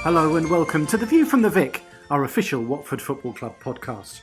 Hello and welcome to the View From The Vic, our official Watford Football Club podcast.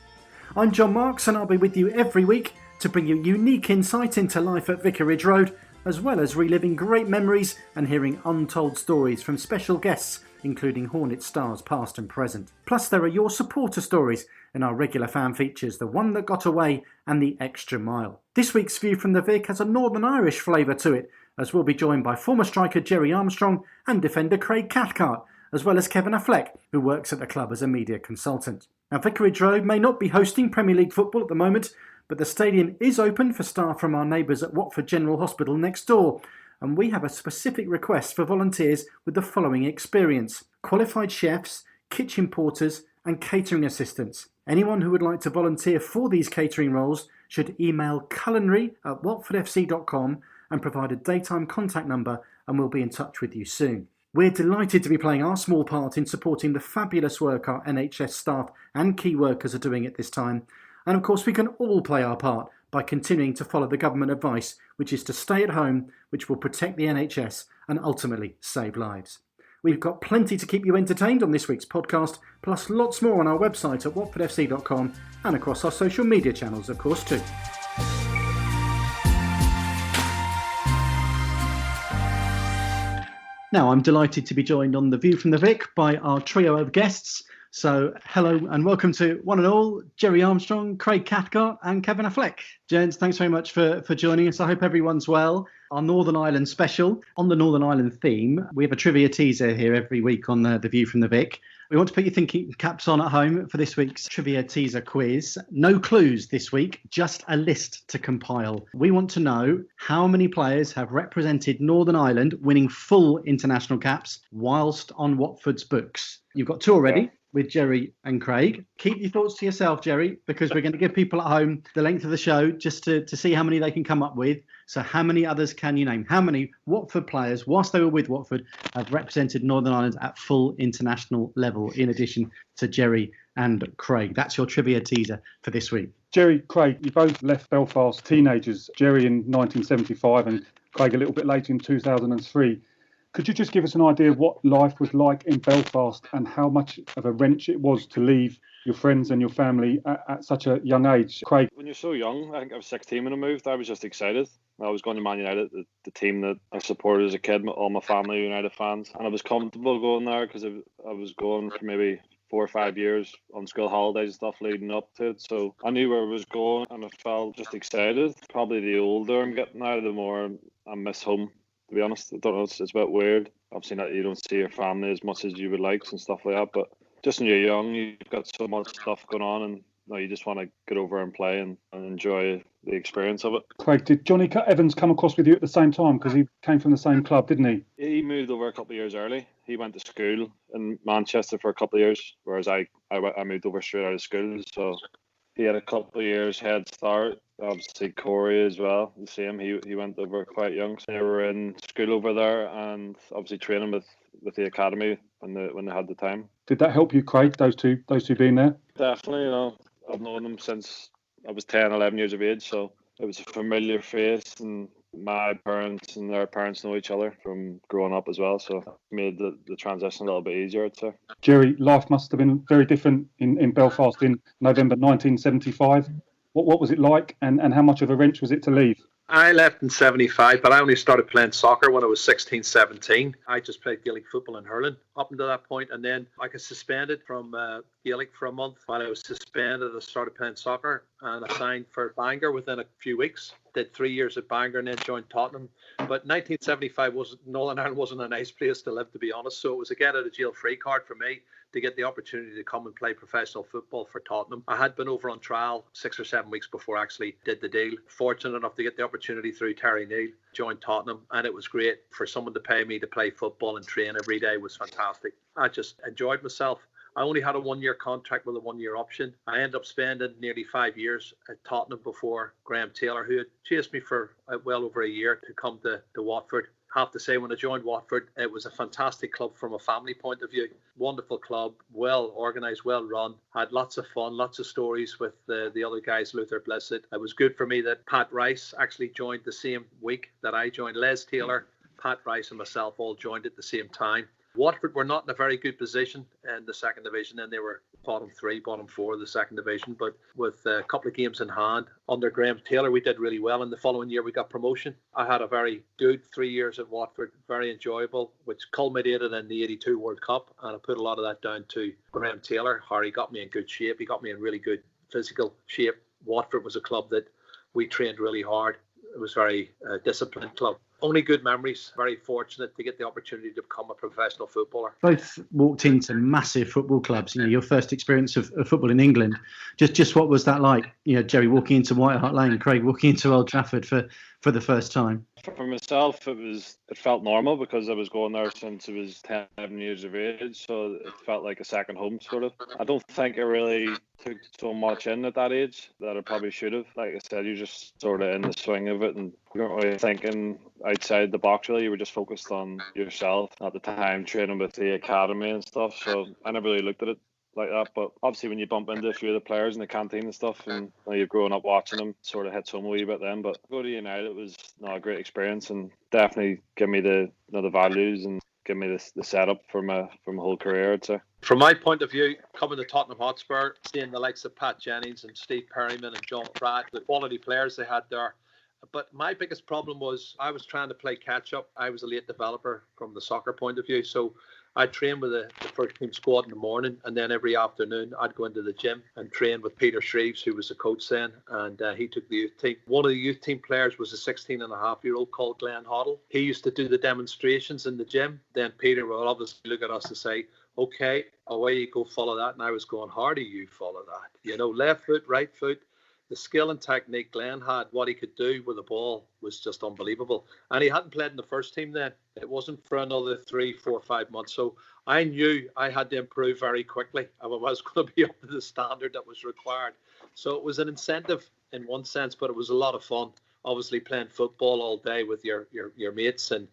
I'm Jon Marks and I'll be with you every week to bring you unique insight into life at Vicarage Road, as well as reliving great memories and hearing untold stories from special guests, including Hornets stars past and present. Plus there are your supporter stories in our regular fan features, The One That Got Away and The Extra Mile. This week's View From The Vic has a Northern Irish flavour to it, as we'll be joined by former striker Gerry Armstrong and defender Craig Cathcart, as well as Kevin Affleck, who works at the club as a media consultant. Now, Vicarage Road may not be hosting Premier League football at the moment, but the stadium is open for staff from our neighbours at Watford General Hospital next door, and we have a specific request for volunteers with the following experience: qualified chefs, kitchen porters and catering assistants. Anyone who would like to volunteer for these catering roles should email culinary@watfordfc.com and provide a daytime contact number, and we'll be in touch with you soon. We're delighted to be playing our small part in supporting the fabulous work our NHS staff and key workers are doing at this time. And of course we can all play our part by continuing to follow the government advice, which is to stay at home, which will protect the NHS and ultimately save lives. We've got plenty to keep you entertained on this week's podcast, plus lots more on our website at watfordfc.com and across our social media channels of course too. Now, I'm delighted to be joined on the View From The Vic by our trio of guests. So, hello and welcome to one and all, Gerry Armstrong, Craig Cathcart and Kevin Affleck. Gents, thanks very much for joining us. I hope everyone's well. Our Northern Ireland special. On the Northern Ireland theme, we have a trivia teaser here every week on the View From The Vic. We want to put your thinking caps on at home for this week's trivia teaser quiz. No clues this week, just a list to compile. We want to know how many players have represented Northern Ireland winning full international caps whilst on Watford's books. You've got two already with Gerry and Craig. Keep your thoughts to yourself, Gerry, because we're going to give people at home the length of the show just to see how many they can come up with. So how many others can you name? How many Watford players, whilst they were with Watford, have represented Northern Ireland at full international level, in addition to Gerry and Craig? That's your trivia teaser for this week. Gerry, Craig, you both left Belfast teenagers, Gerry in 1975 and Craig a little bit later in 2003. Could you just give us an idea of what life was like in Belfast and how much of a wrench it was to leave your friends and your family at such a young age? Craig? When you're so young, I think I was 16 when I moved, I was just excited. I was going to Man United, the team that I supported as a kid. All my family United fans, and I was comfortable going there because I was going for maybe 4 or 5 years on school holidays and stuff leading up to it. So I knew where I was going and I felt just excited. Probably the older I'm getting now, the more I miss home, to be honest. I don't know, it's a bit weird. Obviously that you don't see your family as much as you would like and stuff like that, but just when you're young, you've got so much stuff going on and you just want to get over and play and enjoy the experience of it. Craig, did Johnny Evans come across with you at the same time? Because he came from the same club, didn't he? He moved over a couple of years early. He went to school in Manchester for a couple of years, whereas I moved over straight out of school. So he had a couple of years head start. Obviously Corey as well, the same. He went over quite young. So they were in school over there and obviously training with the academy when they had the time. Did that help you, Craig, those two being there? Definitely, I've known them since I was 10, 11 years of age, so it was a familiar face, and my parents and their parents know each other from growing up as well, so it made the transition a little bit easier, I'd say. Gerry, life must have been very different in Belfast in November 1975. What was it like, and how much of a wrench was it to leave? I left in 75, but I only started playing soccer when I was 16, 17. I just played Gaelic football and hurling up until that point, and then I got suspended from Gaelic for a month. While I was suspended, I started playing soccer, and I signed for Bangor within a few weeks. Did 3 years at Bangor and then joined Tottenham. But 1975 Northern Ireland wasn't a nice place to live, to be honest. So it was a get out of jail free card for me to get the opportunity to come and play professional football for Tottenham. I had been over on trial 6 or 7 weeks before I actually did the deal. Fortunate enough to get the opportunity through Terry Neal, joined Tottenham, and it was great. For someone to pay me to play football and train every day was fantastic. I just enjoyed myself. I only had a 1-year contract with a 1-year option. I ended up spending nearly 5 years at Tottenham before Graham Taylor, who had chased me for well over a year to come to Watford. I have to say, when I joined Watford, it was a fantastic club from a family point of view. Wonderful club, well organised, well run. Had lots of fun, lots of stories with the other guys, Luther Blissett. It was good for me that Pat Rice actually joined the same week that I joined. Les Taylor, Pat Rice and myself all joined at the same time. Watford were not in a very good position in the second division, and they were bottom 3, bottom 4 of the second division. But with a couple of games in hand under Graham Taylor, we did really well. And the following year, we got promotion. I had a very good 3 years at Watford, very enjoyable, which culminated in the '82 World Cup. And I put a lot of that down to Graham Taylor. Harry got me in good shape. He got me in really good physical shape. Watford was a club that we trained really hard. It was a very disciplined club. Only good memories. Very fortunate to get the opportunity to become a professional footballer. Both walked into massive football clubs. Your first experience of football in England. Just what was that like? Gerry walking into White Hart Lane, Craig walking into Old Trafford for the first time. For myself, it felt normal because I was going there since I was 10 years of age, so it felt like a second home, sort of. I don't think I really took so much in at that age that I probably should have. Like I said, you're just sort of in the swing of it, and you weren't really thinking outside the box, really. You were just focused on yourself at the time, training with the academy and stuff, so I never really looked at it like that. But obviously when you bump into a few of the players in the canteen and stuff, and you're growing up watching them, sort of hits home a wee bit then. But go to United was a great experience, and definitely give me the values and give me the setup for my whole career, I'd say. From my point of view, coming to Tottenham Hotspur, seeing the likes of Pat Jennings and Steve Perryman and John Pratt, the quality players they had there. But my biggest problem was I was trying to play catch up. I was a late developer from the soccer point of view, so I trained with the first team squad in the morning, and then every afternoon I'd go into the gym and train with Peter Shreves, who was the coach then, and he took the youth team. One of the youth team players was a 16-and-a-half-year-old called Glenn Hoddle. He used to do the demonstrations in the gym. Then Peter would obviously look at us and say, okay, away you go, follow that. And I was going, how do you follow that? Left foot, right foot. The skill and technique Glenn had, what he could do with the ball was just unbelievable. And he hadn't played in the first team then. It wasn't for another 3, 4, 5 months. So I knew I had to improve very quickly if I was going to be up to the standard that was required. So it was an incentive in one sense, but it was a lot of fun. Obviously playing football all day with your mates and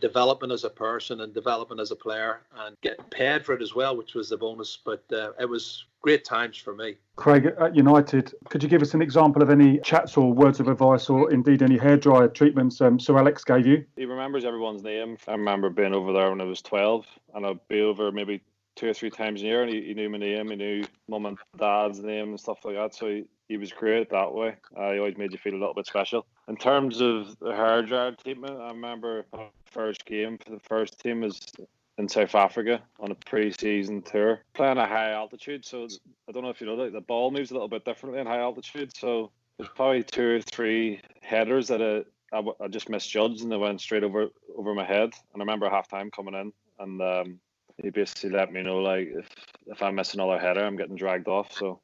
developing as a person and developing as a player and getting paid for it as well, which was the bonus. But it was great times for me. Craig, at United, could you give us an example of any chats or words of advice or indeed any hairdryer treatments Sir Alex gave you? He remembers everyone's name. I remember being over there when I was 12, and I'd be over maybe 2 or 3 times a year, and he knew my name, he knew mum and dad's name and stuff like that, so he was great that way. He always made you feel a little bit special. In terms of the hairdryer treatment, I remember my first game for the first team was in South Africa on a pre-season tour, playing at high altitude. So I don't know if you know that the ball moves a little bit differently in high altitude. So there's probably 2 or 3 headers that I just misjudged, and they went straight over my head. And I remember half time coming in, and he basically let me know, like, if I miss another header, I'm getting dragged off. So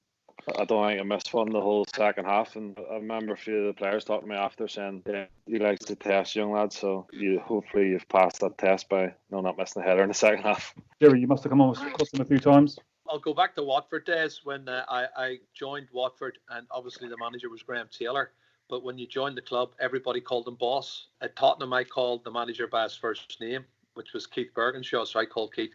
I don't think I missed one the whole second half. And I remember a few of the players talking to me after saying, yeah, he likes to test young lads, so hopefully you've passed that test by not missing a header in the second half. Gerry, you must have come across them a few times. I'll go back to Watford days when I joined Watford, and obviously the manager was Graham Taylor. But when you joined the club, everybody called him boss. At Tottenham, I called the manager by his first name, which was Keith Bergenshaw, so I called Keith.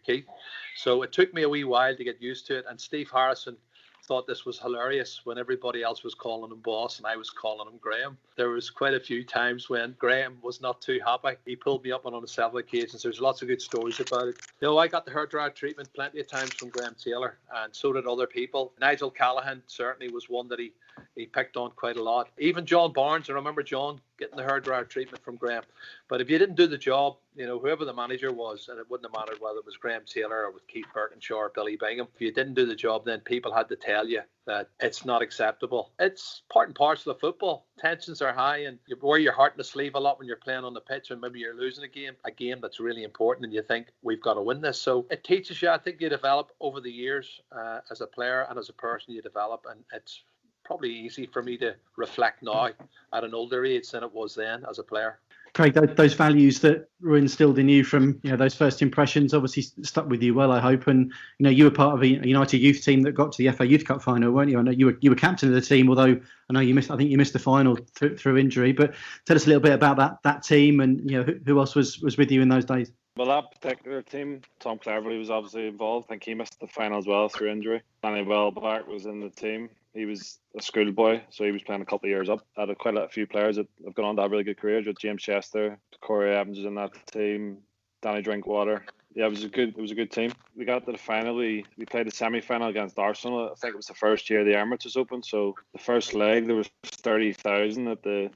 So it took me a wee while to get used to it. And Steve Harrison thought this was hilarious when everybody else was calling him boss and I was calling him Graham. There was quite a few times when Graham was not too happy. He pulled me up on several occasions. There's lots of good stories about it. I got the hairdryer treatment plenty of times from Graham Taylor, and so did other people. Nigel Callaghan certainly was one that he picked on quite a lot. Even John Barnes, I remember John getting the hairdryer treatment from Graham. But if you didn't do the job, whoever the manager was, and it wouldn't have mattered whether it was Graham Taylor or with Keith Bergenshaw or Billy Bingham, if you didn't do the job, then people had to tell you that it's not acceptable. It's part and parcel of football. Tensions are high, and you wear your heart in the sleeve a lot when you're playing on the pitch, and maybe you're losing a game that's really important, and you think, we've got to win this. So it teaches you. I think you develop over the years as a player and as a person. You develop, and it's probably easy for me to reflect now at an older age than it was then as a player. Craig, those values that were instilled in you from those first impressions obviously stuck with you well, I hope. And you were part of a United youth team that got to the FA Youth Cup final, weren't you? I know you were captain of the team, although I know you missed the final through injury. But tell us a little bit about that team and who else was with you in those days. Well, that particular team, Tom Cleverley was obviously involved. I think he missed the final as well through injury. Danny Welbeck was in the team. He was a schoolboy, so he was playing a couple of years up. I had quite a few players that have gone on to have really good careers, with James Chester, Corey Evans was in that team, Danny Drinkwater, Yeah, it was a good team. We got to the final. We played the semi-final against Arsenal. I think it was the first year the Emirates was open. So the first leg there was 30,000 at the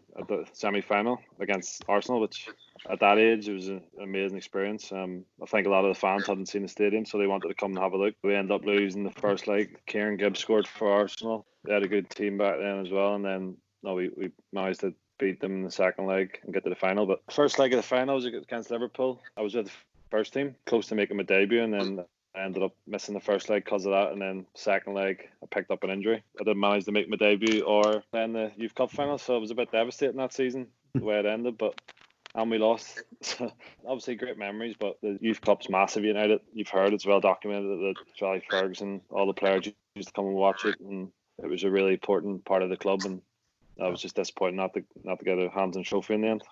semi-final against Arsenal, which at that age it was an amazing experience. I think a lot of the fans hadn't seen the stadium, so they wanted to come and have a look. We ended up losing the first leg. Kieran Gibbs scored for Arsenal. They had a good team back then as well, and then we managed to beat them in the second leg and get to the final. But first leg of the final was against Liverpool. I was with the first team, close to making my debut, and then I ended up missing the first leg because of that. And then second leg, I picked up an injury. I didn't manage to make my debut or play in the Youth Cup final, so it was a bit devastating that season, the way it ended. And we lost. So obviously great memories, but the Youth Cup's massive. United, you've heard it's well documented that Charlie Ferguson, all the players used to come and watch it, and it was a really important part of the club. And I was just disappointed not to get a Hampden trophy in the end.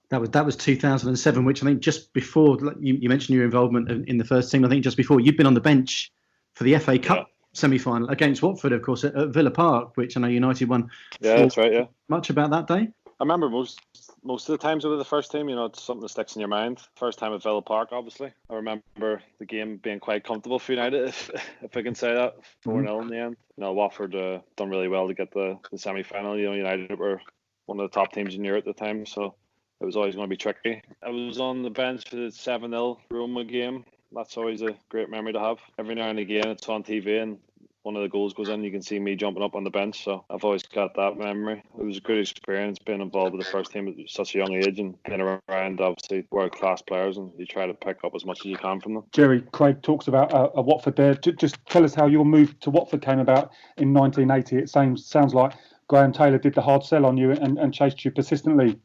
That was 2007, which I think just before you mentioned your involvement in the first team. I think just before you'd been on the bench for the FA Cup semi-final against Watford, of course, at Villa Park, which I know United won. Yeah, that's right. Yeah. Much about that day? I remember most of the times with the first team, it's something that sticks in your mind. First time at Villa Park, obviously. I remember the game being quite comfortable for United, if I can say that, 4-0 in the end. Watford done really well to get the semi-final. United were one of the top teams in Europe at the time, so it was always going to be tricky. I was on the bench for the 7-0 Roma game. That's always a great memory to have. Every now and again, it's on TV and one of the goals goes in, you can see me jumping up on the bench. So I've always got that memory. It was a good experience being involved with the first team at such a young age and being around, obviously, world-class players, and you try to pick up as much as you can from them. Gerry, Craig talks about a Watford there. Just tell us how your move to Watford came about in 1980. It sounds like Graham Taylor did the hard sell on you and chased you persistently.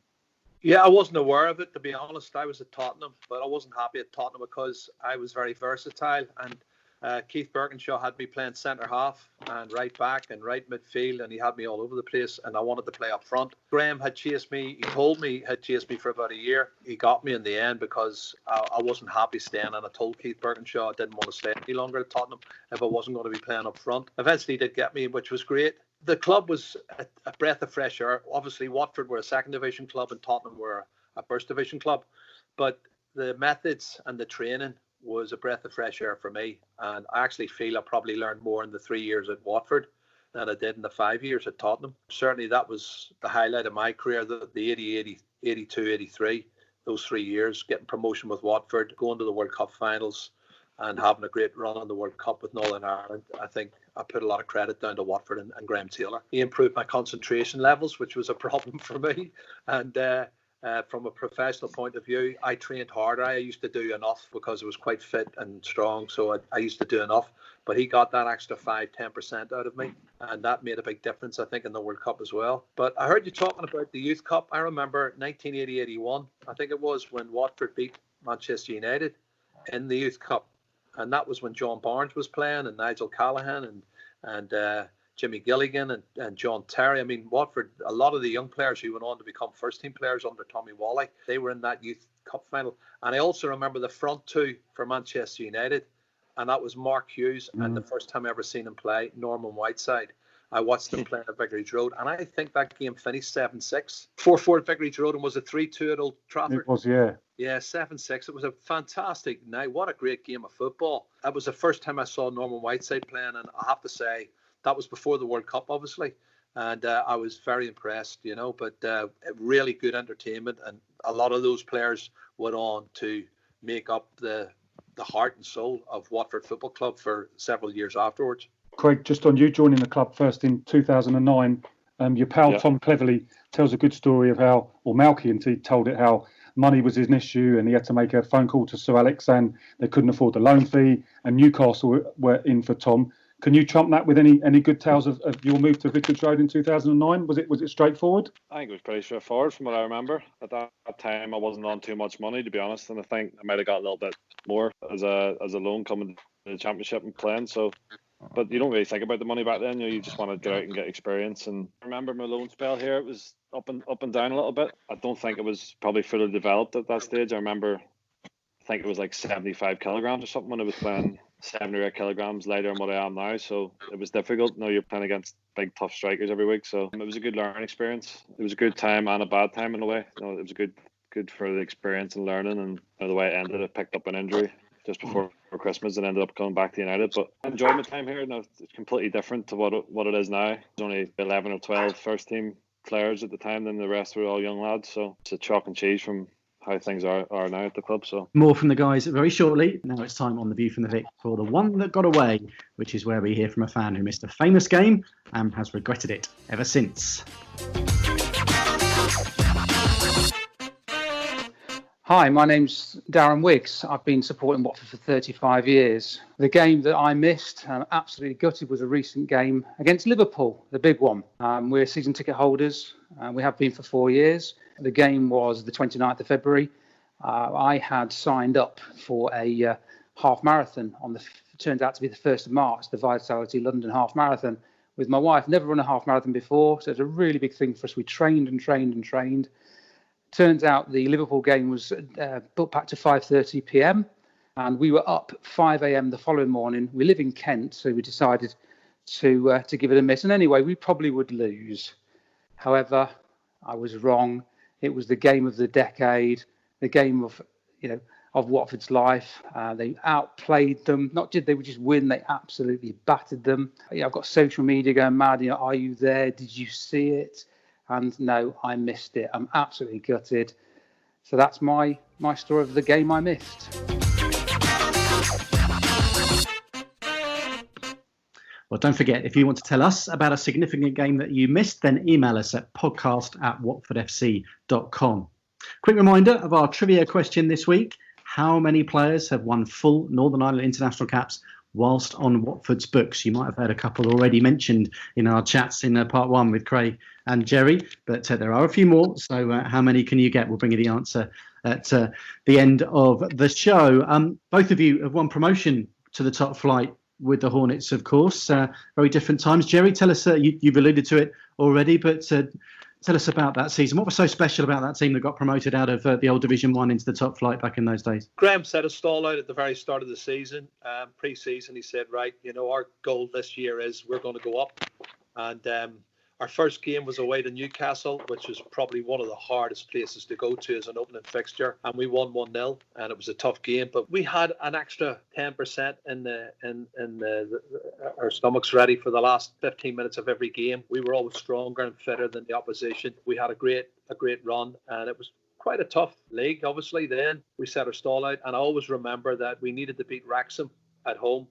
Yeah, I wasn't aware of it, to be honest. I was at Tottenham, but I wasn't happy at Tottenham because I was very versatile, and Keith Birkinshaw had me playing centre half and right back and right midfield, and he had me all over the place, and I wanted to play up front. Graham had chased me. He told me he had chased me for about a year. He got me in the end because I wasn't happy staying, and I told Keith Birkinshaw I didn't want to stay any longer at Tottenham if I wasn't going to be playing up front. Eventually he did get me, which was great. The club was a breath of fresh air. Obviously Watford were a second division club and Tottenham were a first division club, but the methods and the training was a breath of fresh air for me, and I actually feel I probably learned more in the 3 years at Watford than I did in the 5 years at Tottenham. Certainly that was the highlight of my career, the 80, 82, 83, those 3 years, getting promotion with Watford, going to the World Cup finals and having a great run on the World Cup with Northern Ireland. I think I put a lot of credit down to Watford and Graham Taylor. He improved my concentration levels, which was a problem for me, and from a professional point of view, I trained harder. I used to do enough because I was quite fit and strong, so I used to do enough. But he got that extra 5-10% out of me, and that made a big difference, I think, in the World Cup as well. But I heard you talking about the Youth Cup. I remember 1980-81, I think it was, when Watford beat Manchester United in the Youth Cup, and that was when John Barnes was playing and Nigel Callaghan and Jimmy Gilligan and John Terry. I mean, Watford, a lot of the young players who went on to become first-team players under Tommy Wally, they were in that Youth Cup final. And I also remember the front two for Manchester United, and that was Mark Hughes and the first time I ever seen him play, Norman Whiteside. I watched them play at Vicarage Road, and I think that game finished 7-6. 4-4 at Vicarage Road, and was it 3-2 at Old Trafford? It was, yeah. Yeah, 7-6. It was a fantastic night. What a great game of football. That was the first time I saw Norman Whiteside playing, and I have to say, that was before the World Cup, obviously, and I was very impressed, but really good entertainment, and a lot of those players went on to make up the heart and soul of Watford Football Club for several years afterwards. Craig, just on you joining the club first in 2009, your pal Tom Cleverley tells a good story of how, or Malky indeed told it, how money was an issue and he had to make a phone call to Sir Alex and they couldn't afford the loan fee, and Newcastle were in for Tom. Can you trump that with any good tales of your move to Vicarage Road in 2009? Was it straightforward? I think it was pretty straightforward from what I remember. At that time, I wasn't on too much money, to be honest, and I think I might have got a little bit more as a loan coming to the Championship and playing. So, but you don't really think about the money back then. You just want to get out and get experience. And I remember my loan spell here, it was up and down a little bit. I don't think it was probably fully developed at that stage. I think it was like 75 kilograms or something when I was playing. 7 or 8 kilograms lighter than what I am now, so it was difficult. You're playing against big tough strikers every week, so it was a good learning experience. It was a good time and a bad time in a way. It was good for the experience and learning, and the way it ended, I picked up an injury just before Christmas and ended up coming back to United. But I enjoyed my time here. Now it's completely different to what it is now. There's only 11 or 12 first team players at the time, then the rest were all young lads. So it's a chalk and cheese from how things are now at the club. So more from the guys very shortly. Now it's time on the View from the Vic for the one that got away, which is where we hear from a fan who missed a famous game and has regretted it ever since. Hi, my name's Darren Wiggs. I've been supporting Watford for 35 years. The game that I missed, and absolutely gutted, was a recent game against Liverpool, the big one. We're season ticket holders. We have been for 4 years. The game was the 29th of February. I had signed up for a half marathon turned out to be the 1st of March, the Vitality London half marathon, with my wife. Never run a half marathon before, so it's a really big thing for us. We trained and trained and trained. Turns out the Liverpool game was booked back to 5:30 p.m. and we were up 5 a.m. the following morning. We live in Kent, so we decided to give it a miss. And anyway, we probably would lose. However, I was wrong. It was the game of the decade, the game of Watford's life. They outplayed them. Not did they just win, they absolutely battered them. I've got social media going mad. Are you there? Did you see it? And no, I missed it. I'm absolutely gutted. So that's my story of the game I missed. Well, don't forget, if you want to tell us about a significant game that you missed, then email us at podcast@watfordfc.com. Quick reminder of our trivia question this week. How many players have won full Northern Ireland international caps whilst on Watford's books? You might have heard a couple already mentioned in our chats in part one with Craig and Gerry, but there are a few more. So how many can you get? We'll bring you the answer at the end of the show. Both of you have won promotion to the top flight with the Hornets, of course. Very different times. Gerry, tell us, you've alluded to it already, but tell us about that season. What was so special about that team that got promoted out of the old Division 1 into the top flight back in those days? Graham set a stall out at the very start of the season. Pre-season, he said, right, our goal this year is we're going to go up. And our first game was away to Newcastle, which was probably one of the hardest places to go to as an opening fixture. And we won 1-0, and it was a tough game. But we had an extra 10% in our stomachs ready for the last 15 minutes of every game. We were always stronger and fitter than the opposition. We had a great run, and it was quite a tough league, obviously. Then we set our stall out, and I always remember that we needed to beat Wrexham at home.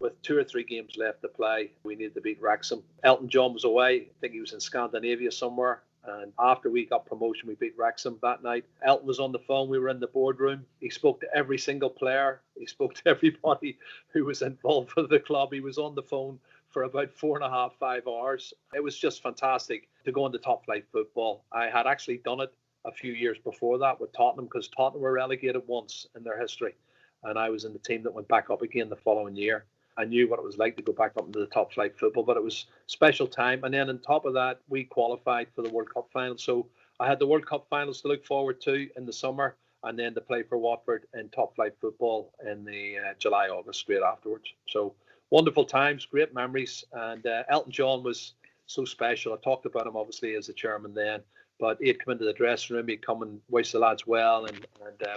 With 2 or 3 games left to play, we needed to beat Wrexham. Elton John was away. I think he was in Scandinavia somewhere. And after we got promotion, we beat Wrexham that night. Elton was on the phone. We were in the boardroom. He spoke to every single player. He spoke to everybody who was involved with the club. He was on the phone for about 4.5, 5 hours. It was just fantastic to go into top flight football. I had actually done it a few years before that with Tottenham, because Tottenham were relegated once in their history. And I was in the team that went back up again the following year. I knew what it was like to go back up into the top flight football, but it was a special time. And then on top of that, we qualified for the World Cup final. So I had the World Cup finals to look forward to in the summer, and then to play for Watford in top flight football in the July, August straight afterwards. So wonderful times, great memories. And Elton John was so special. I talked about him obviously as the chairman then, but he'd come into the dressing room, he'd come and wish the lads well, and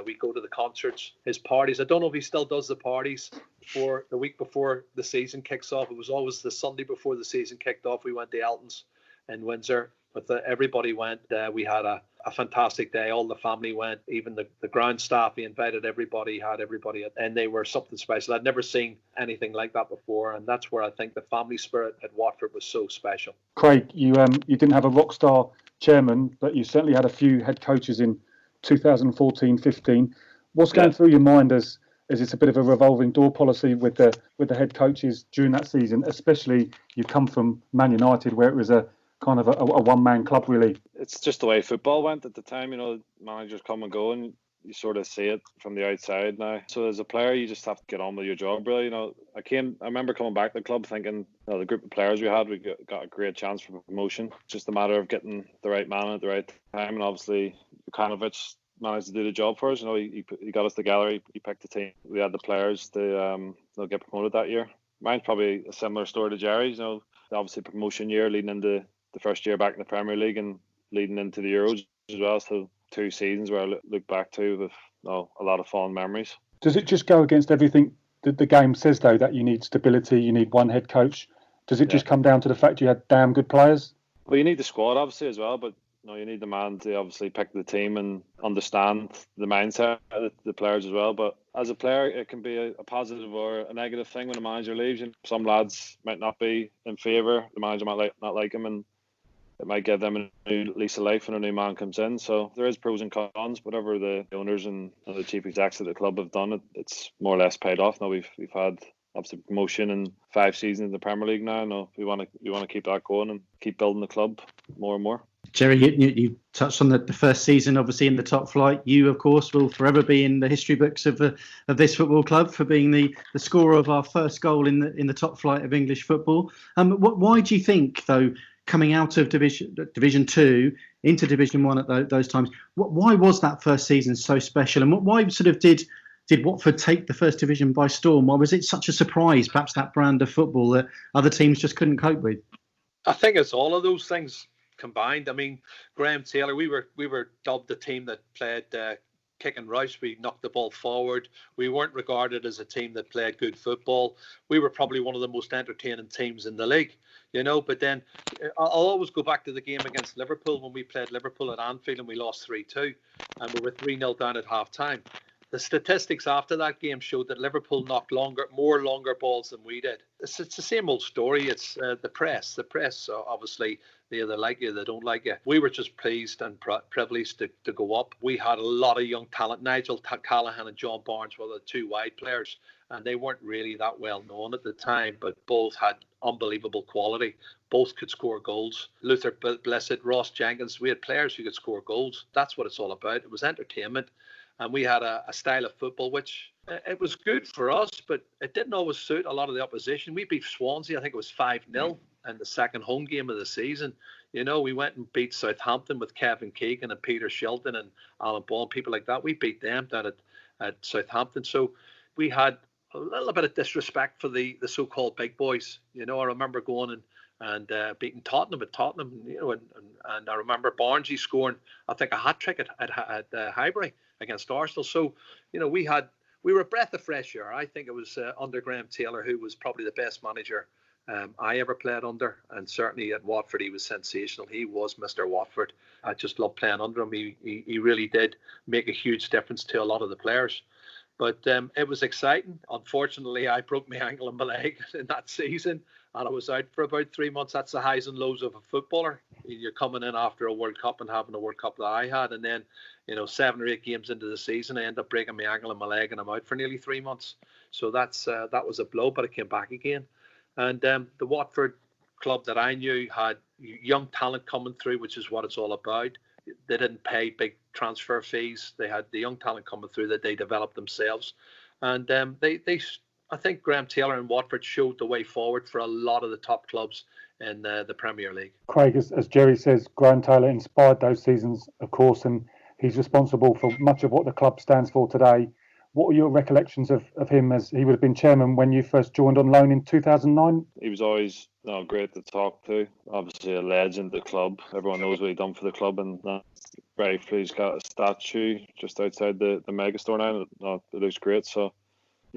we'd go to the concerts, his parties. I don't know if he still does the parties for the week before the season kicks off. It was always the Sunday before the season kicked off. We went to Elton'S in Windsor, but everybody went. We had a fantastic day. All the family went, even the ground staff. He invited everybody, had everybody, and they were something special. I'd never seen anything like that before, and that's where I think the family spirit at Watford was so special. Craig, you didn't have a rock star chairman, but you certainly had a few head coaches in 2014-15. What's going through your mind as it's a bit of a revolving door policy with the head coaches during that season, especially you come from Man United where it was a kind of a one-man club, really? It's just the way football went at the time. Managers come and go, and you sort of see it from the outside now. So as a player, you just have to get on with your job, really. I remember coming back to the club thinking, the group of players we had, we got a great chance for promotion. Just a matter of getting the right man at the right time, and obviously Jukanovic managed to do the job for us. He got us together. He picked the team. We had the players to get promoted that year. Mine's probably a similar story to Gerry's. Obviously promotion year leading into the first year back in the Premier League and leading into the Euros as well. So 2 seasons where I look back to with a lot of fond memories. Does it just go against everything that the game says, though, that you need stability, you need one head coach? Does it just come down to the fact you had damn good players? Well, you need the squad, obviously, as well, but you need the man to obviously pick the team and understand the mindset of the players as well. But as a player, it can be a positive or a negative thing when a manager leaves. Some lads might not be in favour. The manager might not like him, and it might give them a new lease of life when a new man comes in. So there is pros and cons. Whatever the owners and the chief execs of the club have done, it's more or less paid off. Now we've had obviously promotion and 5 seasons in the Premier League now. No, we want to keep that going and keep building the club more and more. Gerry, you touched on the first season, obviously in the top flight. You, of course, will forever be in the history books of this football club for being the scorer of our first goal in the top flight of English football. Why do you think, though, coming out of Division 2 into Division 1 at those times, why was that first season so special? And why sort of did Watford take the First Division by storm? Why was it such a surprise, perhaps that brand of football that other teams just couldn't cope with? I think it's all of those things combined. I mean, Graham Taylor, we were dubbed the team that played kick and rush. We knocked the ball forward. We weren't regarded as a team that played good football. We were probably one of the most entertaining teams in the league, but then I'll always go back to the game against Liverpool when we played Liverpool at Anfield and we lost 3-2 and we were 3-0 down at half time. The statistics after that game showed that Liverpool knocked more longer balls than we did. It's the same old story. It's the press. The press, obviously, they either like you, they don't like you. We were just pleased and privileged to go up. We had a lot of young talent. Nigel Callaghan and John Barnes were the 2 wide players, and they weren't really that well known at the time, but both had unbelievable quality. Both could score goals. Luther Blessed, Ross Jenkins, we had players who could score goals. That's what it's all about. It was entertainment. And we had a style of football which it was good for us, but it didn't always suit a lot of the opposition. We beat Swansea, I think it was 5-0 in the second home game of the season. We went and beat Southampton with Kevin Keegan and Peter Shilton and Alan Ball, people like that. We beat them down at Southampton. So we had a little bit of disrespect for the so-called big boys. I remember going and beating Tottenham at Tottenham, and I remember Barnsley scoring, I think, a hat-trick at Highbury against Arsenal. So, we were a breath of fresh air. I think it was under Graham Taylor, who was probably the best manager I ever played under, and certainly at Watford he was sensational. He was Mr. Watford. I just loved playing under him. He really did make a huge difference to a lot of the players. But it was exciting. Unfortunately, I broke my ankle and my leg in that season, and I was out for about 3 months. That's the highs and lows of a footballer. You're coming in after a World Cup and having a World Cup that I had, and then 7 or 8 games into the season, I end up breaking my ankle and my leg, and I'm out for nearly 3 months. So that was a blow, but I came back again. And the Watford club that I knew had young talent coming through, which is what it's all about. They didn't pay big transfer fees. They had the young talent coming through that they developed themselves, and I think Graham Taylor and Watford showed the way forward for a lot of the top clubs in the Premier League. Craig, as Gerry says, Graham Taylor inspired those seasons, of course, and he's responsible for much of what the club stands for today. What are your recollections of him, as he would have been chairman when you first joined on loan in 2009? He was always great to talk to. Obviously a legend at the club. Everyone knows what he done for the club, and very pleased got a statue just outside the megastore now. It looks great. So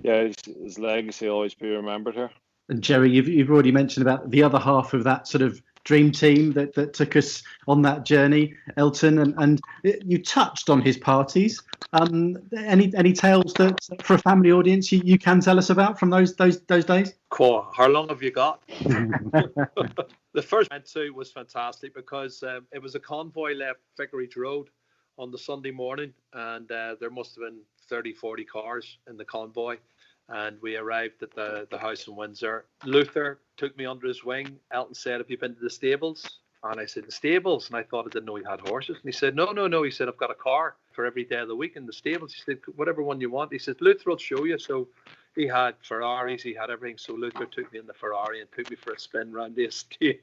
yeah, his legacy will always be remembered here. And Gerry, you've already mentioned about the other half of that sort of dream team that took us on that journey, Elton, and you touched on his parties. Any tales that for a family audience you can tell us about from those days? Cool. How long have you got? The first I went to was fantastic because it was a convoy left Vicarage Road on the Sunday morning, and there must have been 30-40 cars in the convoy. And we arrived at the house in Windsor. Luther took me under his wing. Elton said, "Have you been to the stables?" And I said, "The stables?" And I thought I didn't know he had horses. And he said, No. He said, "I've got a car for every day of the week in the stables." He said, "Whatever one you want." He said, "Luther will show you." So he had Ferraris, he had everything. So Luther took me in the Ferrari and took me for a spin around the estate.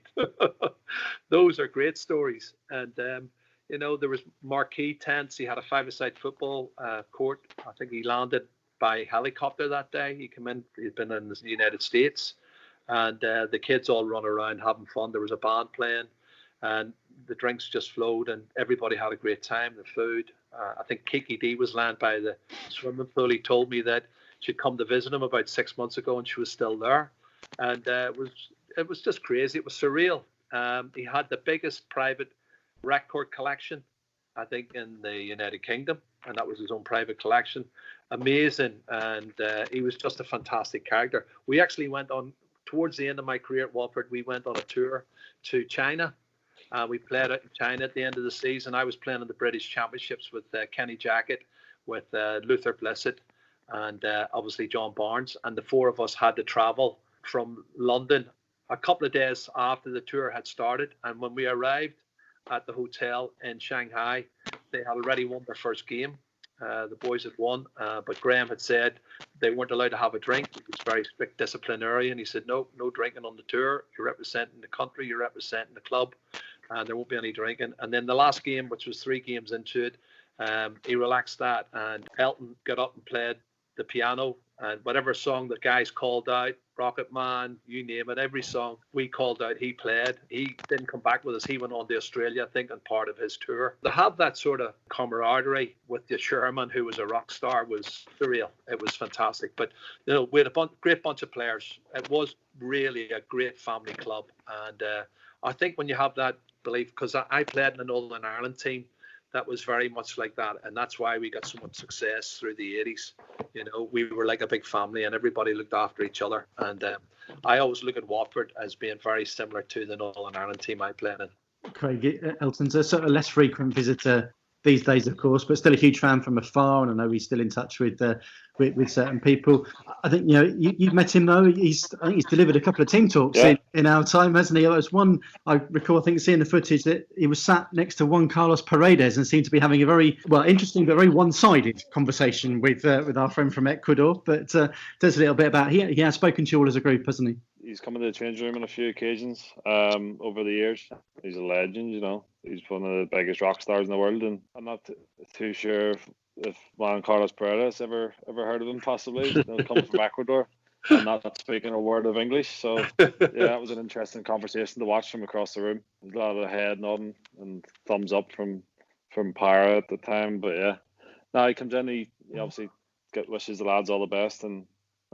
Those are great stories. And, there was marquee tents. He had a 5-a-side football court. I think he landed by helicopter that day. He came in, he'd been in the United States, and the kids all run around having fun. There was a band playing, and the drinks just flowed, and everybody had a great time. The food. I think Kiki D was landed by the swimming pool. He told me that she'd come to visit him about 6 months ago, and she was still there, and it was just crazy. It was surreal. He had the biggest private record collection, I think, in the United Kingdom, and that was his own private collection. Amazing, and he was just a fantastic character. We actually went on, towards the end of my career at Watford, we went on a tour to China. We played out in China at the end of the season. I was playing in the British Championships with Kenny Jackett, with Luther Blissett, and obviously John Barnes. And the four of us had to travel from London a couple of days after the tour had started. And when we arrived at the hotel in Shanghai, they had already won their first game. The boys had won, but Graham had said they weren't allowed to have a drink. He was very strict disciplinarian. He said, no drinking on the tour. You're representing the country, you're representing the club, and there won't be any drinking. And then the last game, which was 3 games into it, he relaxed that, and Elton got up and played the piano, and whatever song the guys called out, Rocket Man, you name it, every song we called out, he played. He didn't come back with us. He went on to Australia, I think, on part of his tour. To have that sort of camaraderie with the chairman, who was a rock star, was surreal. It was fantastic. But, you know, we had a great bunch of players. It was really a great family club. And I think when you have that belief, because I played in an Northern Ireland team that was very much like that, and that's why we got so much success through the 80s. You know, we were like a big family, and everybody looked after each other. And I always look at Watford as being very similar to the Northern Ireland team I played in. Craig, Elton's a sort of less frequent visitor these days, of course, but still a huge fan from afar, and I know he's still in touch with certain people. I think, you know, you've met him though. I think he's delivered a couple of team talks in our time, hasn't he? There was one I recall, I think, seeing the footage that he was sat next to Juan Carlos Paredes and seemed to be having a very interesting but very one-sided conversation with our friend from Ecuador. But tell us a little bit about he has spoken to you all as a group, hasn't he? He's come into the changing room on a few occasions over the years. He's a legend, you know. He's one of the biggest rock stars in the world, and I'm not too sure if Juan Carlos Paredes ever heard of him, possibly. You know, coming from Ecuador and not speaking a word of English. So, yeah, that was an interesting conversation to watch from across the room. A lot of head nodding and thumbs up from Pereyra at the time. But, yeah, now he comes in, he obviously wishes the lads all the best, and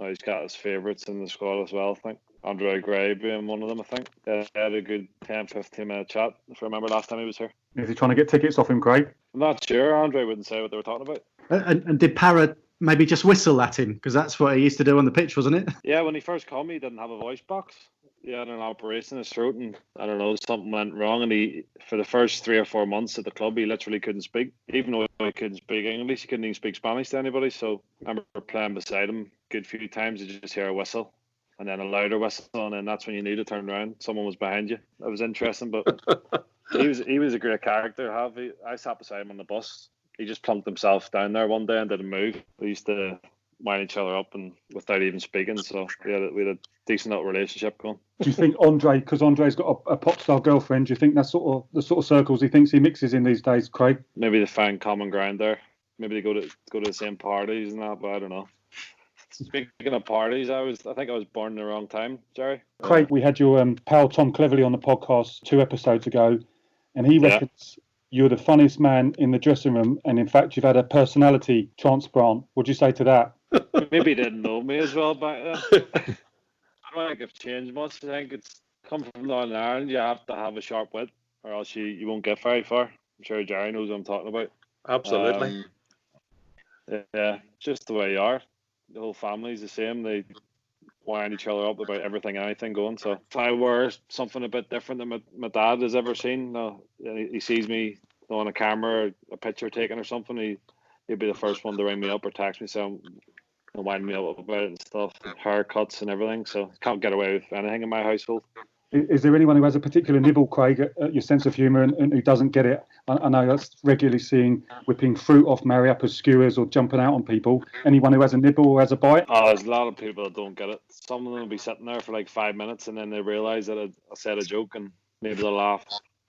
he's got his favourites in the squad as well, I think. Andre Gray being one of them, I think. They had a good 10-15 minute chat, if I remember last time he was here. Is he trying to get tickets off him, Craig? I'm not sure. Andre wouldn't say what they were talking about. And did Parra maybe just whistle at him? Because that's what he used to do on the pitch, wasn't it? Yeah, when he first came, he didn't have a voice box. He had an operation in his throat, and I don't know, something went wrong. And he, for the first 3 or 4 months at the club, he literally couldn't speak. Even though he couldn't speak English, he couldn't even speak Spanish to anybody. So I remember playing beside him a good few times, you just hear a whistle, and then a louder whistle, and then that's when you knew to turn around. Someone was behind you. That was interesting, but he was a great character. I sat beside him on the bus. He just plunked himself down there one day and didn't move. We used to wind each other up and without even speaking. So we had a decent little relationship going. Do you think Andre, because Andre's got a pop star girlfriend, do you think that's the sort of circles he thinks he mixes in these days, Craig? Maybe they find common ground there. Maybe they go to the same parties and that, but I don't know. Speaking of parties, I think I was born in the wrong time, Gerry. Craig, we had your pal Tom Cleverley on the podcast 2 episodes ago, and he reckons you're the funniest man in the dressing room, and in fact, you've had a personality transplant. What'd you say to that? Maybe he didn't know me as well back then. I don't think I've changed much. I think it's come from Northern Ireland. You have to have a sharp wit, or else you won't get very far. I'm sure Gerry knows what I'm talking about. Absolutely. Yeah, just the way you are. The whole family's the same. They wind each other up about everything and anything going. So if I were something a bit different than my dad has ever seen, he sees me on a camera, or a picture taken or something, he'd be the first one to ring me up or text me saying, wind me up about it and stuff, haircuts and everything. So can't get away with anything in my household. Is there anyone who has a particular nibble, Craig, at your sense of humour and who doesn't get it? I know that's regularly seen whipping fruit off Mariappa's skewers or jumping out on people. Anyone who has a nibble or has a bite? Oh, there's a lot of people that don't get it. Some of them will be sitting there for like 5 minutes and then they realise that I said a joke and maybe they'll laugh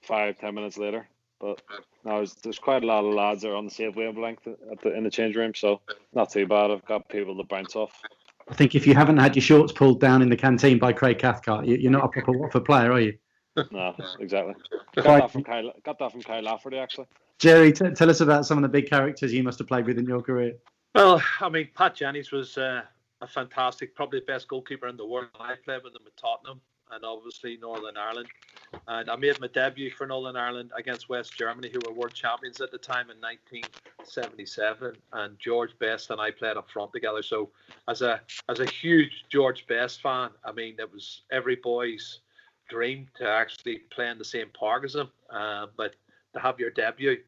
5-10 minutes later. But no, there's quite a lot of lads that are on the same wavelength in the change room, so not too bad. I've got people to bounce off. I think if you haven't had your shorts pulled down in the canteen by Craig Cathcart, you're not a proper Watford player, are you? No, exactly. Quite- Got that from Kyle Lafferty, actually. Gerry, tell us about some of the big characters you must have played with in your career. Well, I mean, Pat Jennings was a fantastic, probably the best goalkeeper in the world. I played with him at Tottenham and obviously Northern Ireland. And I made my debut for Northern Ireland against West Germany, who were world champions at the time in 1977. And George Best and I played up front together. So as a huge George Best fan, I mean, it was every boy's dream to actually play in the same park as him. But to have your debut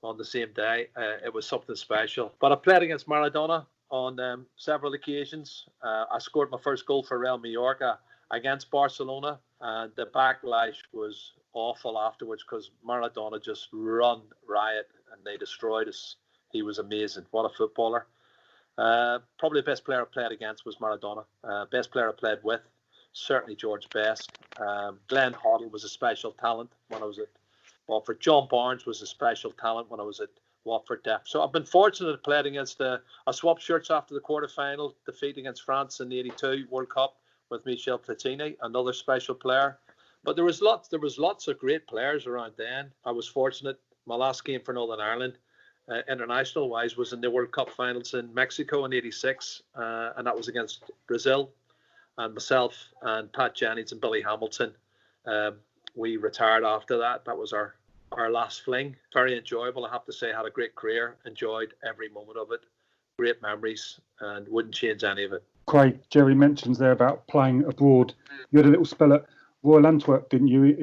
on the same day, it was something special. But I played against Maradona on several occasions. I scored my first goal for Real Mallorca against Barcelona, and the backlash was awful afterwards because Maradona just run riot and they destroyed us. He was amazing. What a footballer. Probably the best player I played against was Maradona. Best player I played with, certainly George Best. Glenn Hoddle was a special talent when I was at Watford. John Barnes was a special talent when I was at Watford Dep. So I've been fortunate to play against I swapped shirts after the quarter-final defeat against France in the 82 World Cup with Michel Platini, another special player. But there was lots of great players around then. I was fortunate. My last game for Northern Ireland, international-wise, was in the World Cup finals in Mexico in 86, and that was against Brazil. And myself and Pat Jennings and Billy Hamilton, we retired after that. That was our last fling. Very enjoyable, I have to say. Had a great career, enjoyed every moment of it. Great memories, and wouldn't change any of it. Craig, Gerry mentions there about playing abroad. You had a little spell at Royal Antwerp, didn't you?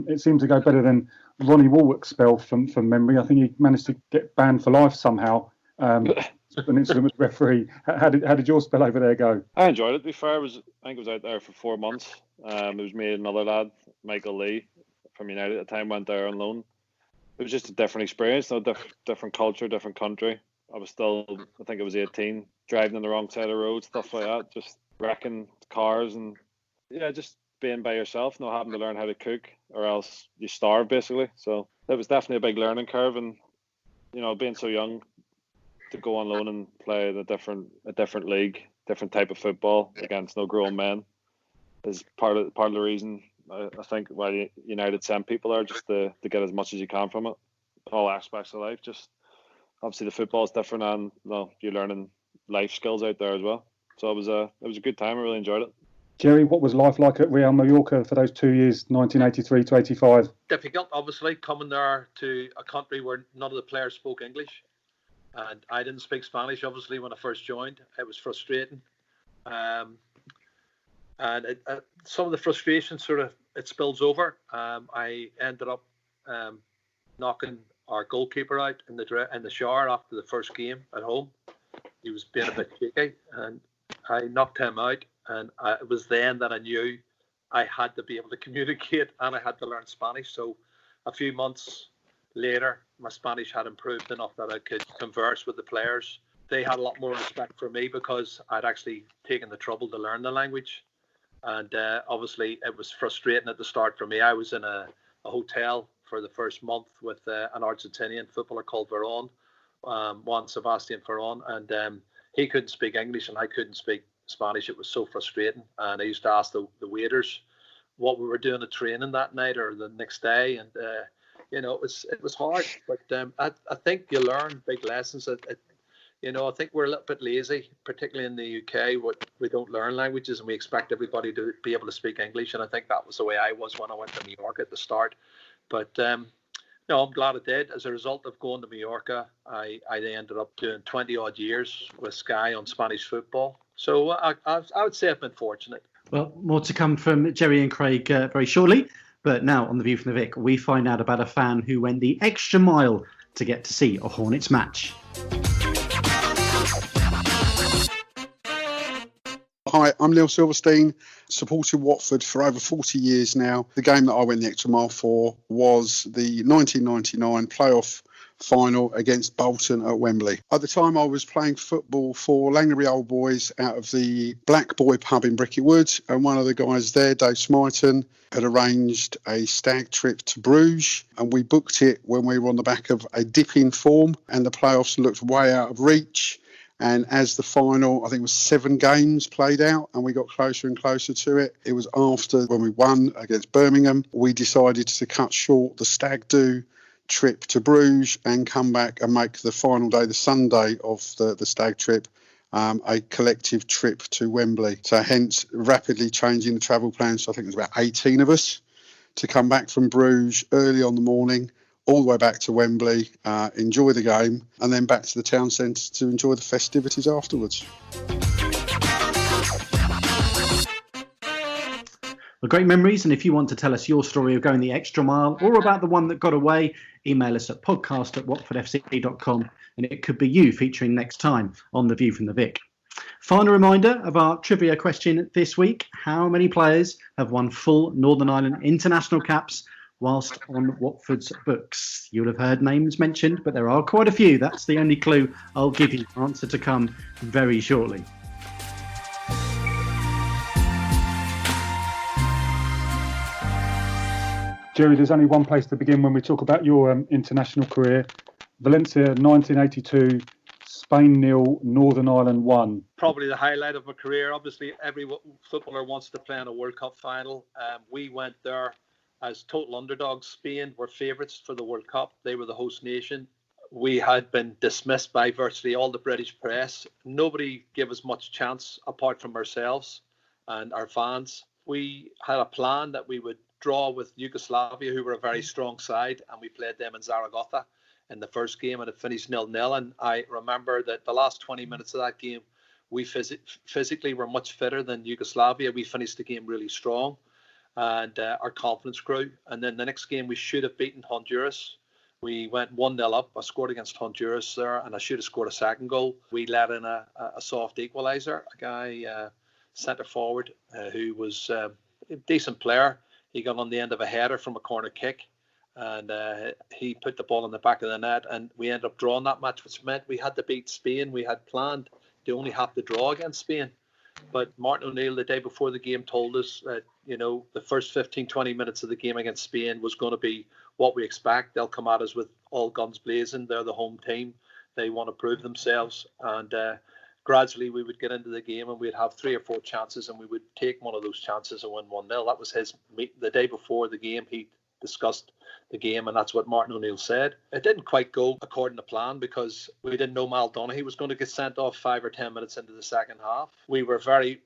It seemed to go better than Ronnie Warwick's spell from memory. I think he managed to get banned for life somehow. An incident with the referee. How did your spell over there go? I enjoyed it, to be fair. I think I was out there for 4 months. It was me and another lad, Michael Lee, from United at the time, went there on loan. It was just a different experience, different culture, different country. I think I was 18, driving on the wrong side of the road, stuff like that, just wrecking cars and, just being by yourself, not having to learn how to cook or else you starve, basically. So it was definitely a big learning curve, and, being so young to go on loan and play in a different league, different type of football against no grown men is part of the reason I think why United send people there, just to get as much as you can from it, all aspects of life. Just obviously the football is different, and you're learning life skills out there as well. So it was a good time. I really enjoyed it. Gerry, what was life like at Real Mallorca for those 2 years, 1983 to 85? Difficult, obviously, coming there to a country where none of the players spoke English. And I didn't speak Spanish, obviously, when I first joined. It was frustrating. And some of the frustration it spills over. I ended up knocking our goalkeeper out in the shower after the first game at home. He was being a bit shaky, and I knocked him out. And it was then that I knew I had to be able to communicate and I had to learn Spanish. So a few months later, my Spanish had improved enough that I could converse with the players. They had a lot more respect for me because I'd actually taken the trouble to learn the language. And obviously, it was frustrating at the start for me. I was in a hotel for the first month with an Argentinian footballer called Verón, Juan Sebastian Verón, and he couldn't speak English and I couldn't speak Spanish. It was so frustrating, and I used to ask the waiters what we were doing at training that night or the next day, and it was hard. But I think you learn big lessons. I think we're a little bit lazy, particularly in the UK. We don't learn languages, and we expect everybody to be able to speak English. And I think that was the way I was when I went to Mallorca at the start. But I'm glad I did. As a result of going to Mallorca, I ended up doing 20 odd years with Sky on Spanish football. So I would say I've been fortunate. Well, more to come from Gerry and Craig very shortly. But now on The View from the Vic, we find out about a fan who went the extra mile to get to see a Hornets match. Hi, I'm Neil Silverstein, supported Watford for over 40 years now. The game that I went the extra mile for was the 1999 playoff final against Bolton at Wembley. At the time, I was playing football for Langley Old Boys out of the Black Boy pub in Bricket Wood, and one of the guys there, Dave Smighton, had arranged a stag trip to Bruges, and we booked it when we were on the back of a dip in form and the playoffs looked way out of reach. And as the final, I think it was 7 games played out and we got closer and closer to it. It was after, when we won against Birmingham, we decided to cut short the stag do trip to Bruges and come back and make the final day, the Sunday of the stag trip, a collective trip to Wembley. So hence rapidly changing the travel plans. So I think it was about 18 of us to come back from Bruges early on the morning, all the way back to Wembley, enjoy the game, and then back to the town centre to enjoy the festivities afterwards. Well, great memories. And if you want to tell us your story of going the extra mile or about the one that got away, email us at podcast@watfordfc.com and it could be you featuring next time on The View from the Vic. Final reminder of our trivia question this week. How many players have won full Northern Ireland international caps whilst on Watford's books? You'll have heard names mentioned, but there are quite a few. That's the only clue I'll give you. Answer to come very shortly. Gerry, there's only one place to begin when we talk about your international career. Valencia 1982, Spain 0, Northern Ireland 1. Probably the highlight of my career. Obviously, every footballer wants to play in a World Cup final. We went there as total underdogs. Spain were favourites for the World Cup. They were the host nation. We had been dismissed by virtually all the British press. Nobody gave us much chance apart from ourselves and our fans. We had a plan that we would draw with Yugoslavia, who were a very strong side, and we played them in Zaragoza in the first game, and it finished 0-0. And I remember that the last 20 minutes of that game, we physically were much fitter than Yugoslavia. We finished the game really strong, and our confidence grew. And then the next game, we should have beaten Honduras. We went 1-0 up. I scored against Honduras there, and I should have scored a second goal. We let in a soft equaliser, a guy centre forward who was a decent player. He got on the end of a header from a corner kick, and he put the ball in the back of the net, and we ended up drawing that match, which meant we had to beat Spain. We had planned to only have to draw against Spain. But Martin O'Neill, the day before the game, told us that, the first 15, 20 minutes of the game against Spain was going to be what we expect. They'll come at us with all guns blazing. They're the home team. They want to prove themselves. And gradually we would get into the game and we'd have 3 or 4 chances and we would take one of those chances and win 1-0. That was the day before the game. He discussed the game, and that's what Martin O'Neill said. It didn't quite go according to plan because we didn't know Mal Donaghy was going to get sent off 5 or 10 minutes into the second half. We were very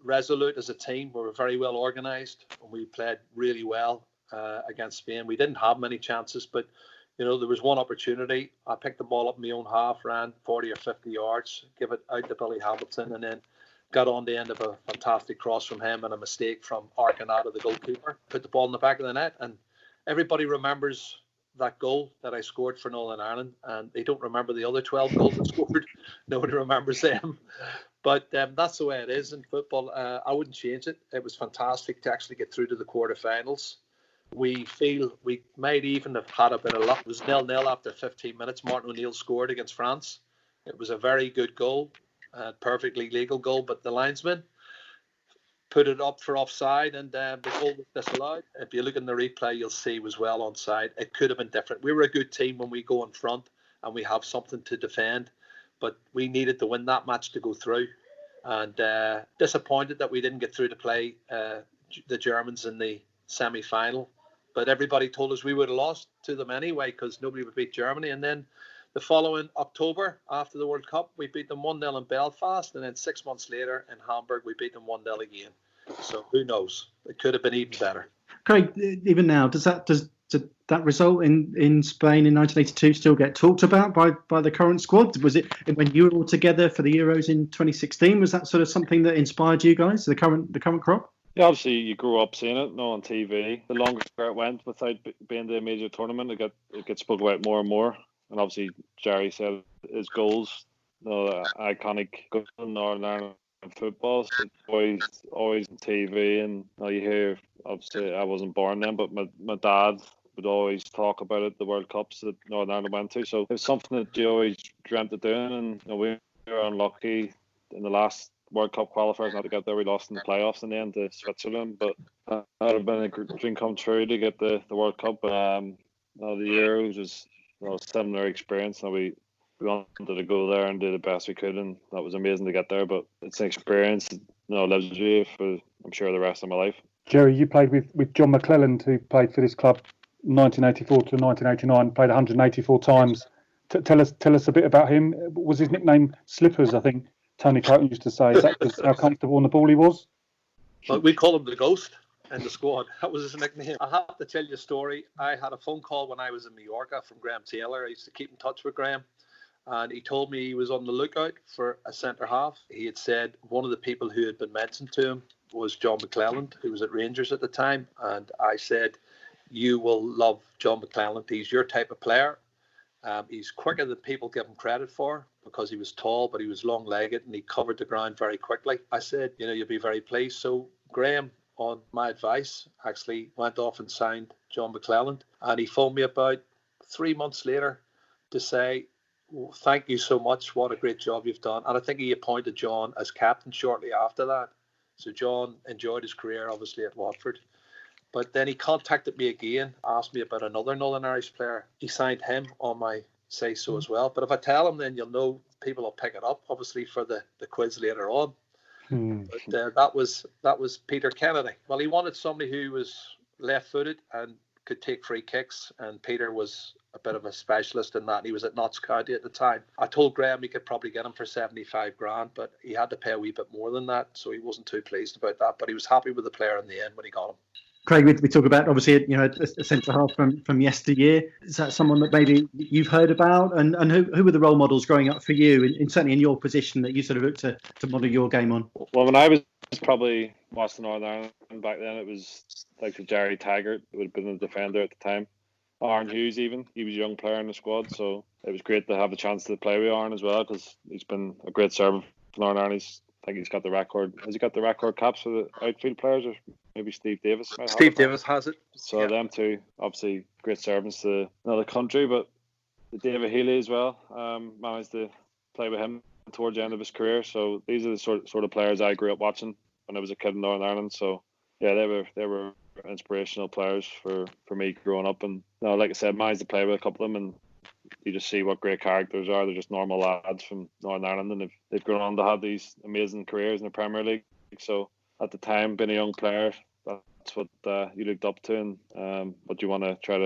resolute as a team. We were very well organised, and we played really well against Spain. We didn't have many chances, but there was one opportunity. I picked the ball up in my own half, ran 40 or 50 yards, give it out to Billy Hamilton, and then got on the end of a fantastic cross from him and a mistake from Arcanada, the goalkeeper. Put the ball in the back of the net, and everybody remembers that goal that I scored for Northern Ireland, and they don't remember the other 12 goals I scored. Nobody remembers them. But that's the way it is in football. I wouldn't change it. It was fantastic to actually get through to the quarterfinals. We feel we might even have had a bit of luck. It was 0-0 after 15 minutes. Martin O'Neill scored against France. It was a very good goal, perfectly legal goal, but the linesman put it up for offside, and the goal was disallowed. If you look in the replay, you'll see it was well onside. It could have been different. We were a good team when we go in front and we have something to defend, but we needed to win that match to go through. And disappointed that we didn't get through to play the Germans in the semi-final. But everybody told us we would have lost to them anyway because nobody would beat Germany. And then the following October, after the World Cup, we beat them 1-0 in Belfast. And then 6 months later in Hamburg, we beat them 1-0 again. So who knows? It could have been even better. Craig, even now, does that result in Spain in 1982 still get talked about by the current squad? Was it when you were all together for the Euros in 2016? Was that sort of something that inspired you guys, the current crop? Yeah, obviously you grew up seeing it, on TV. The longer it went without being the major tournament, it gets spoke about more and more. And obviously, Gerry said his goals, the iconic goals in Northern Ireland football. So it's always on TV, and you hear. Obviously, I wasn't born then, but my dad would always talk about it. The World Cups that Northern Ireland went to, so it was something that you always dreamt of doing. And we were unlucky in the last World Cup qualifiers not to get there. We lost in the playoffs in the end to Switzerland, but that would have been a dream come true to get the World Cup. The Euros was a similar experience. And we we wanted to go there and do the best we could, and that was amazing to get there. But it's an experience, lives with you for, I'm sure, the rest of my life. Gerry, you played with John McClelland, who played for this club 1984 to 1989, played 184 times. Tell us a bit about him. Was his nickname Slippers? I think Tony Coton used to say. That was how comfortable on the ball he was. But we call him the Ghost in the squad. That was his nickname. I have to tell you a story. I had a phone call when I was in Mallorca from Graham Taylor. I used to keep in touch with Graham, and he told me he was on the lookout for a centre half. He had said one of the people who had been mentioned to him was John McClelland, who was at Rangers at the time, and I said, "You will love John McClelland. He's your type of player. He's quicker than people give him credit for because he was tall, but he was long-legged and he covered the ground very quickly." I said, "You'll be very pleased." So Graham, on my advice, actually went off and signed John McClelland, and he phoned me about 3 months later to say, "Thank you so much. What a great job you've done." And I think he appointed John as captain shortly after that. So John enjoyed his career, obviously, at Watford. But then he contacted me again, asked me about another Northern Irish player. He signed him on my say-so as well. But if I tell him, then you'll know people will pick it up, obviously, for the quiz later on. But that was Peter Kennedy. Well, he wanted somebody who was left-footed and could take free kicks, and Peter was a bit of a specialist in that. He was at Notts County at the time. I told Graham he could probably get him for 75 grand, but he had to pay a wee bit more than that, so he wasn't too pleased about that. But he was happy with the player in the end when he got him. Craig, we talk about obviously a centre half from yesteryear. Is that someone that maybe you've heard about, and who were the role models growing up for you, and certainly in your position that you sort of looked to model your game on? Well, when I was probably watching Northern Ireland back then, it was like the Jerry Taggart, who would have been the defender at the time. Aaron Hughes, even he was a young player in the squad, so it was great to have a chance to play with Aaron as well, because he's been a great servant for Northern Ireland. I think he's got the record. Has he got the record caps for the outfield players, or maybe Steve Davis? Steve Davis has it. So yeah. Them two, obviously, great servants to another country. But David Healy as well, managed to play with him towards the end of his career. So these are the sort of players I grew up watching when I was a kid in Northern Ireland. So yeah, they were inspirational players for me growing up. And like I said, managed to play with a couple of them, and you just see what great characters are. They're just normal lads from Northern Ireland, and they've gone on to have these amazing careers in the Premier League. So at the time, being a young player, that's what you looked up to, and what you want to try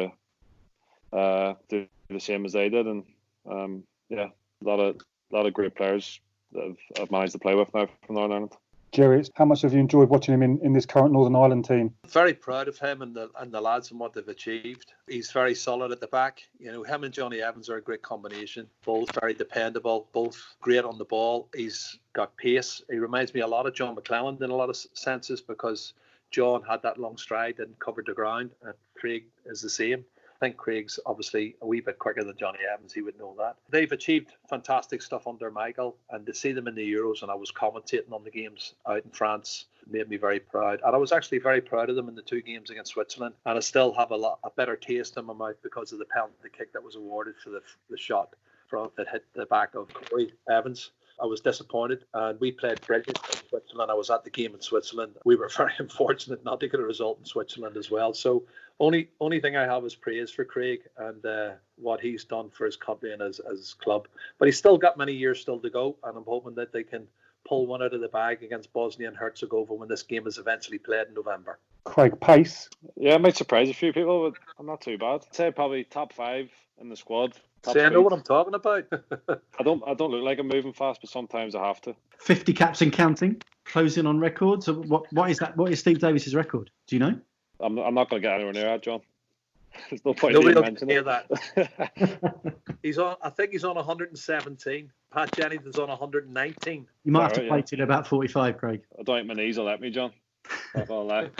to do the same as they did. And a lot of great players that I've managed to play with now from Northern Ireland. Gerry, how much have you enjoyed watching him in this current Northern Ireland team? Very proud of him and the lads and what they've achieved. He's very solid at the back. Him and Johnny Evans are a great combination. Both very dependable, both great on the ball. He's got pace. He reminds me a lot of John McClelland in a lot of senses, because John had that long stride and covered the ground, and Craig is the same. I think Craig's obviously a wee bit quicker than Johnny Evans. He would know that. They've achieved fantastic stuff under Michael, and to see them in the Euros, and I was commentating on the games out in France, made me very proud. And I was actually very proud of them in the 2 games against Switzerland. And I still have a better taste in my mouth because of the penalty kick that was awarded for the shot that hit the back of Corey Evans. I was disappointed, and we played brilliant in Switzerland. I was at the game in Switzerland. We were very unfortunate not to get a result in Switzerland as well. So only thing I have is praise for Craig and what he's done for his country and his club. But he's still got many years still to go, and I'm hoping that they can pull one out of the bag against Bosnia and Herzegovina when this game is eventually played in November. Craig, pace? Yeah, it might surprise a few people, but I'm not too bad. I'd say probably top 5 in the squad. See, I know what I'm talking about. I don't look like I'm moving fast, but sometimes I have to. 50 caps and counting, closing on record. So what is that? What is Steve Davis's record? Do you know? I'm not going to get anywhere near that, John. There's no point Nobody in will hear that. I think he's on 117. Pat Jennings is on 119. You might have to play till about 45, Craig. I don't think my knees will let me, John. Not gonna lie.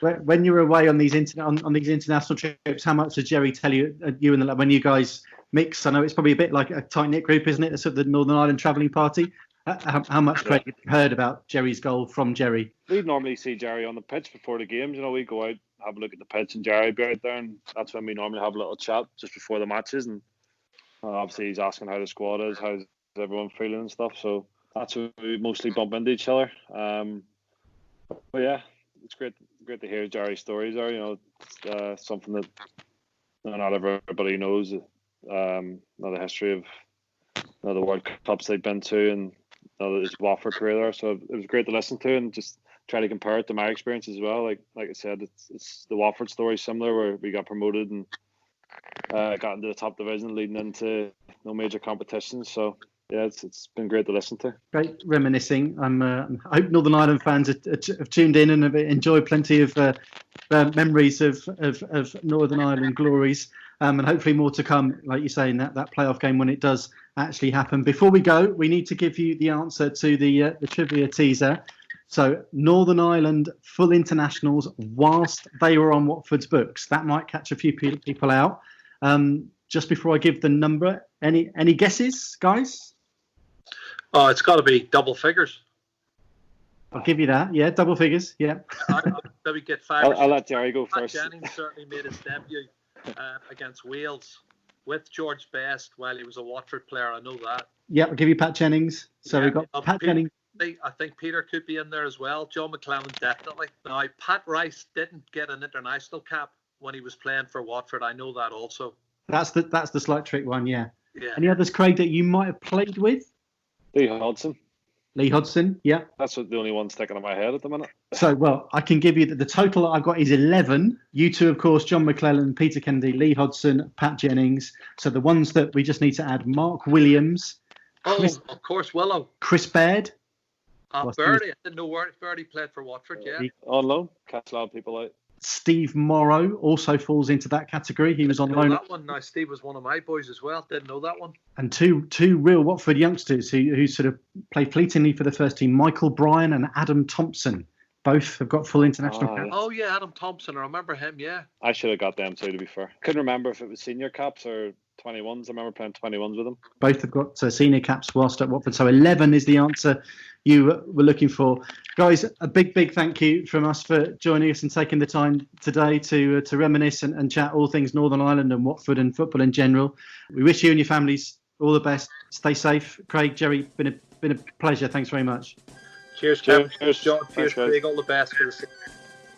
When you're away on these international trips, how much does Gerry tell you and when you guys mix? I know it's probably a bit like a tight knit group, isn't it? Sort of the Northern Ireland travelling party. How much Craig have you heard about Gerry's goal from Gerry? We normally see Gerry on the pitch before the games. We go out, have a look at the pitch, and Gerry be out there, and that's when we normally have a little chat just before the matches. And obviously he's asking how the squad is, how's everyone feeling and stuff. So that's where we mostly bump into each other. But yeah, it's great to hear Gerry's stories. It's something that not everybody knows the history of the World Cups they've been to, and there's Watford career there. So it was great to listen to and just try to compare it to my experience as well. Like I said, it's the Watford story similar, where we got promoted and got into the top division, leading into no major competitions. So yeah, it's been great to listen to. Great reminiscing. I hope Northern Ireland fans have tuned in and have enjoyed plenty of memories of Northern Ireland glories, and hopefully more to come, like you say, in that playoff game when it does actually happen. Before we go, we need to give you the answer to the trivia teaser. So Northern Ireland full internationals whilst they were on Watford's books. That might catch a few people out. Just before I give the number, any guesses, guys? Oh, it's got to be double figures. I'll give you that. Yeah, double figures. Yeah. I'll maybe get 5. I'll let Gerry go Pat first. Jennings certainly made his debut against Wales with George Best while he was a Watford player. I know that. Yeah, I'll give you Pat Jennings. So we've got Pat Jennings. I think Peter could be in there as well. John McClellan, definitely. Now, Pat Rice didn't get an international cap when he was playing for Watford. I know that also. That's the slight trick one, yeah. Yeah. Any others, Craig, that you might have played with? Lee Hodgson. Lee Hodgson, yeah. That's the only one sticking in my head at the minute. So, well, I can give you the total I've got is 11. You two, of course, John McClellan, Peter Kennedy, Lee Hodgson, Pat Jennings. So the ones that we just need to add: Mark Williams. Of course, Willow. Chris Baird. Birdie. I didn't know Birdie played for Watford, yeah. On loan. Catch a lot of people out. Steve Morrow also falls into that category. He was on loan. That one. Now, Steve was one of my boys as well. Didn't know that one. And two real Watford youngsters who sort of played fleetingly for the first team, Michael Bryan and Adam Thompson. Both have got full international caps. Oh, yeah, Adam Thompson. I remember him, yeah. I should have got them too, to be fair. Couldn't remember if it was senior caps or 21s. I remember playing 21s with them. Both have got senior caps whilst at Watford. So 11 is the answer you were looking for. Guys, a big thank you from us for joining us and taking the time today to reminisce and chat all things Northern Ireland and Watford and football in general. We wish you and your families all the best. Stay safe. Craig, Gerry, been a pleasure. Thanks very much. Cheers, Kevin. Cheers, John. Cheers, Craig. All the best for the season.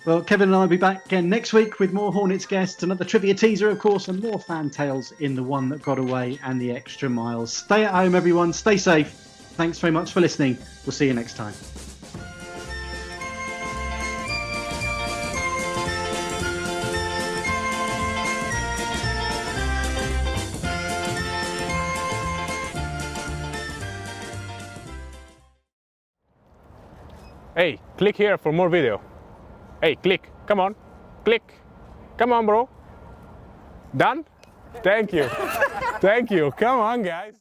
Well, Kevin and I will be back again next week with more Hornets guests, another trivia teaser, of course, and more fan tales in The One That Got Away and The Extra Miles. Stay at home, everyone. Stay safe. Thanks very much for listening. We'll see you next time. Hey, click here for more video. Hey, click. Come on. Click. Come on, bro. Done? Thank you. Thank you. Come on, guys.